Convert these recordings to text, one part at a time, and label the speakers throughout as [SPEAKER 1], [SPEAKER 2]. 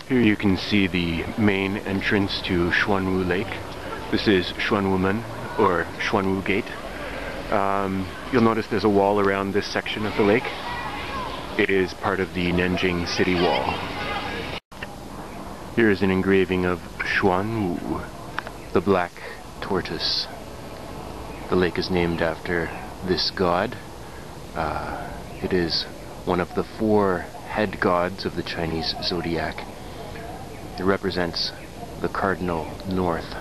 [SPEAKER 1] Here you can see the main entrance to Xuanwu Lake. This is Xuanwu or Xuanwu Gate. You'll notice there's a wall around this section of the lake. It is part of the Nanjing city wall. Here is an engraving of Xuanwu, the black tortoise. The lake is named after this god. It is one of the 4 head gods of the Chinese zodiac. It represents the cardinal north.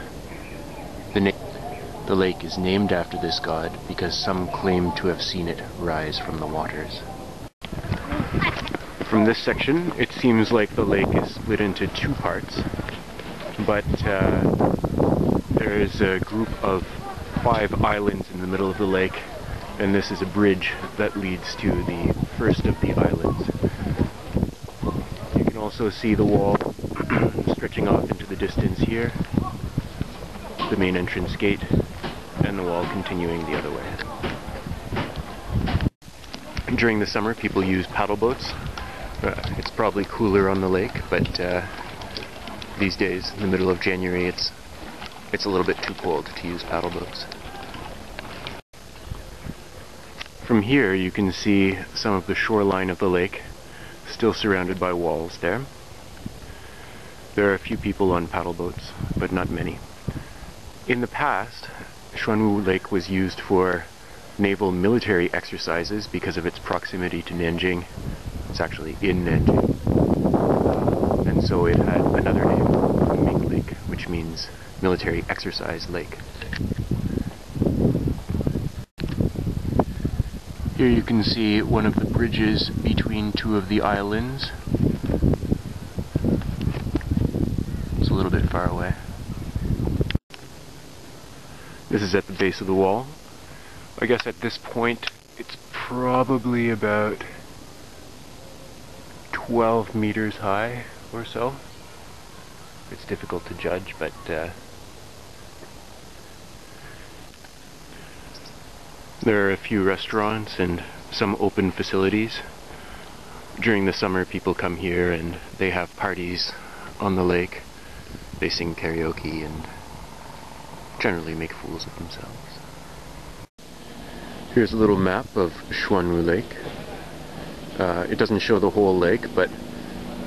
[SPEAKER 1] The lake is named after this god because some claim to have seen it rise from the waters. From this section, it seems like the lake is split into 2 parts, but there is a group of 5 islands in the middle of the lake, and this is a bridge that leads to the first of the islands. You can also see the wall stretching off into the distance here, the main entrance gate, and the wall continuing the other way. During the summer, people use paddle boats. It's probably cooler on the lake, but these days, in the middle of January, it's a little bit too cold to use paddle boats. From here, you can see some of the shoreline of the lake, still surrounded by walls there. There are a few people on paddle boats, but not many. In the past, Xuanwu Lake was used for naval military exercises because of its proximity to Nanjing. It's actually in Nanjing. And so it had another name, Ming Lake, which means military exercise lake. Here you can see one of the bridges between 2 of the islands. It's a little bit far away. This is at the base of the wall. I guess at this point it's probably about 12 meters high or so. It's difficult to judge, but there are a few restaurants and some open facilities. During the summer, people come here and they have parties on the lake. They sing karaoke and generally make fools of themselves. Here's a little map of Xuanwu Lake. It doesn't show the whole lake, but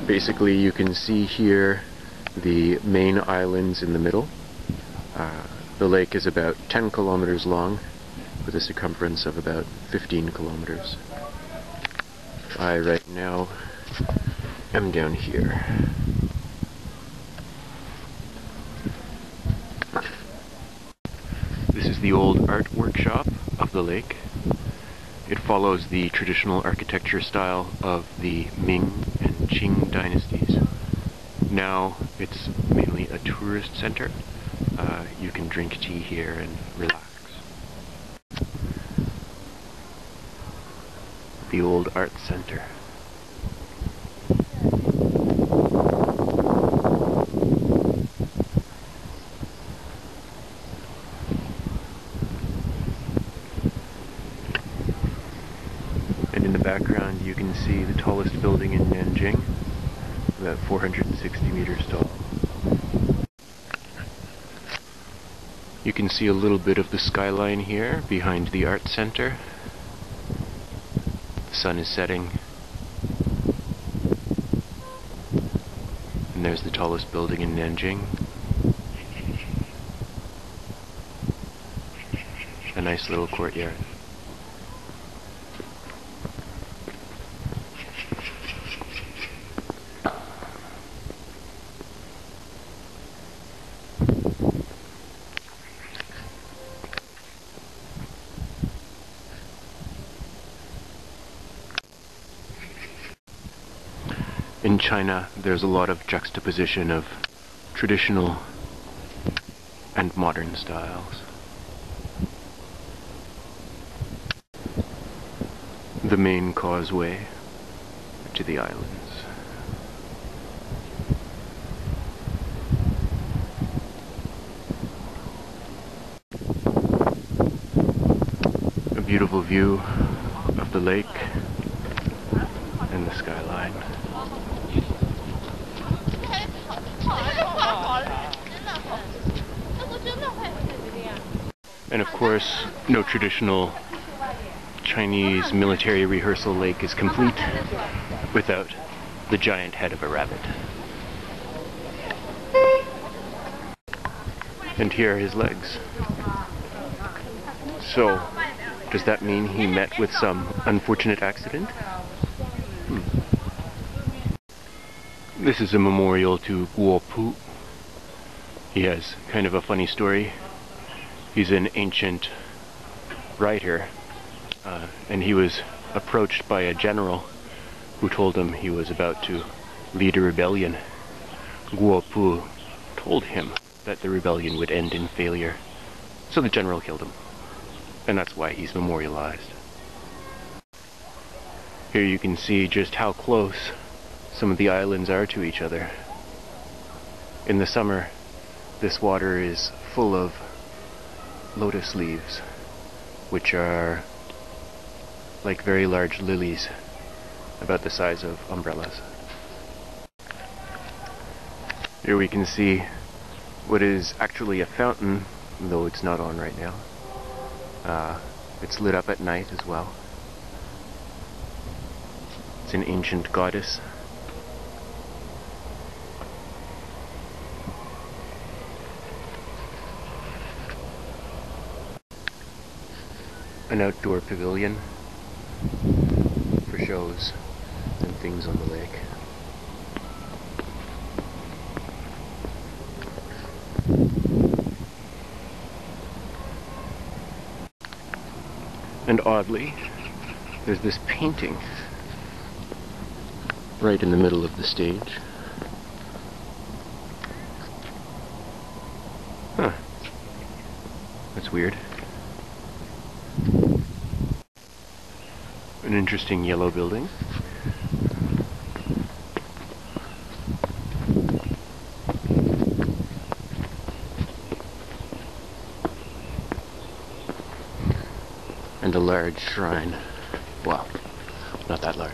[SPEAKER 1] basically you can see here the main islands in the middle. The lake is about 10 kilometers long, with a circumference of about 15 kilometers. I right now am down here. This is the old art workshop of the lake. It follows the traditional architecture style of the Ming and Qing dynasties. Now it's mainly a tourist center. You can drink tea here and relax. The old art center. And in the background you can see the tallest building in Nanjing, about 460 meters tall. You can see a little bit of the skyline here behind the art center. The sun is setting. And there's the tallest building in Nanjing. A nice little courtyard. In China, there's a lot of juxtaposition of traditional and modern styles. The main causeway to the islands. A beautiful view of the lake and the skyline. And of course, no traditional Chinese military rehearsal lake is complete without the giant head of a rabbit. And here are his legs. So, does that mean he met with some unfortunate accident? This is a memorial to Guo Pu. He has kind of a funny story. He's an ancient writer, and he was approached by a general who told him he was about to lead a rebellion. Guo Pu told him that the rebellion would end in failure, so the general killed him, and that's why he's memorialized. Here you can see just how close some of the islands are to each other. In the summer, this water is full of lotus leaves, which are like very large lilies, about the size of umbrellas. Here we can see what is actually a fountain, though it's not on right now. It's lit up at night as well. It's an ancient goddess. An outdoor pavilion for shows and things on the lake. And oddly, there's this painting right in the middle of the stage. Huh. That's weird. An interesting yellow building. And a large shrine. Well, not that large.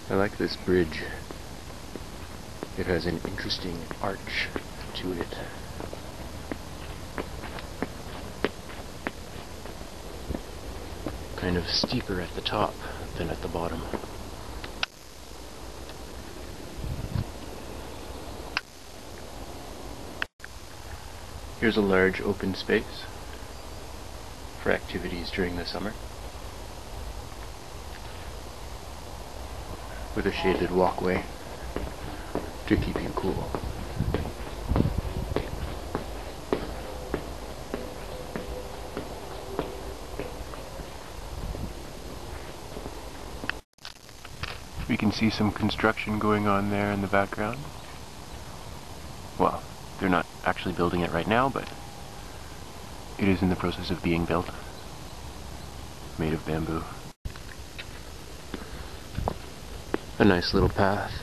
[SPEAKER 1] I like this bridge. It has an interesting arch to it. Kind of steeper at the top than at the bottom. Here's a large open space for activities during the summer, with a shaded walkway to keep you cool. We can see some construction going on there in the background. Well, they're not actually building it right now, but it is in the process of being built. Made of bamboo. A nice little path.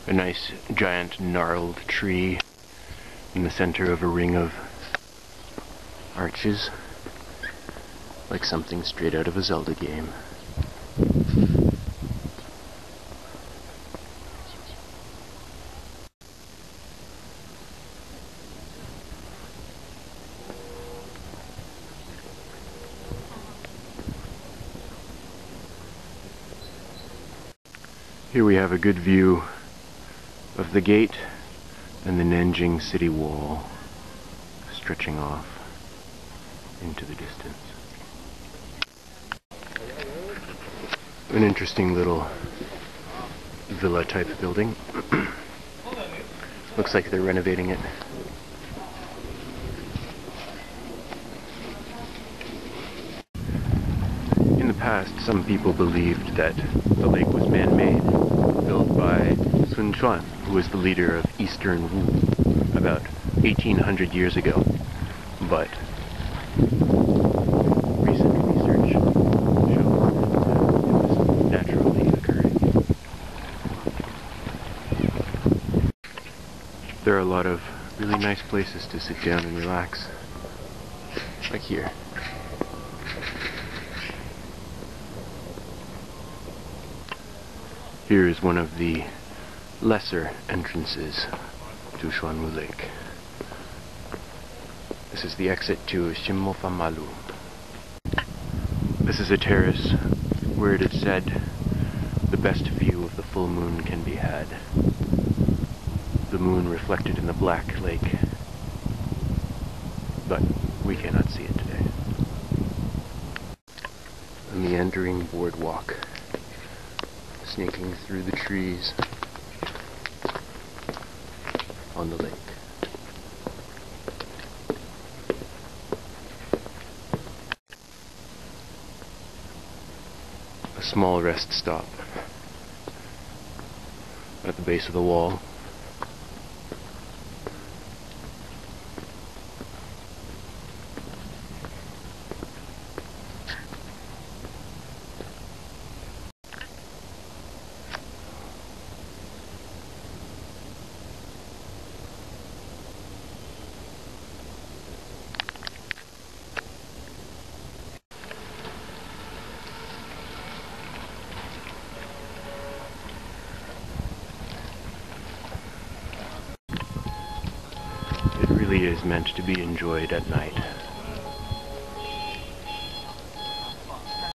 [SPEAKER 1] A nice giant gnarled tree in the center of a ring of arches, like something straight out of a Zelda game. Here we have a good view of the gate and the Nanjing city wall stretching off into the distance. An interesting little villa type building. Looks like they're renovating it. In the past, some people believed that the lake was man-made, built by Sun Quan, who was the leader of Eastern Wu about 1800 years ago. But recent research shows that it was naturally occurring. There are a lot of really nice places to sit down and relax, like here. Here is one of the lesser entrances to Xuanwu Lake. This is the exit to Shimofamalu. This is a terrace where it is said the best view of the full moon can be had. The moon reflected in the black lake, but we cannot see it today. A meandering boardwalk snaking through the trees on the lake. A small rest stop at the base of the wall. It really is meant to be enjoyed at night.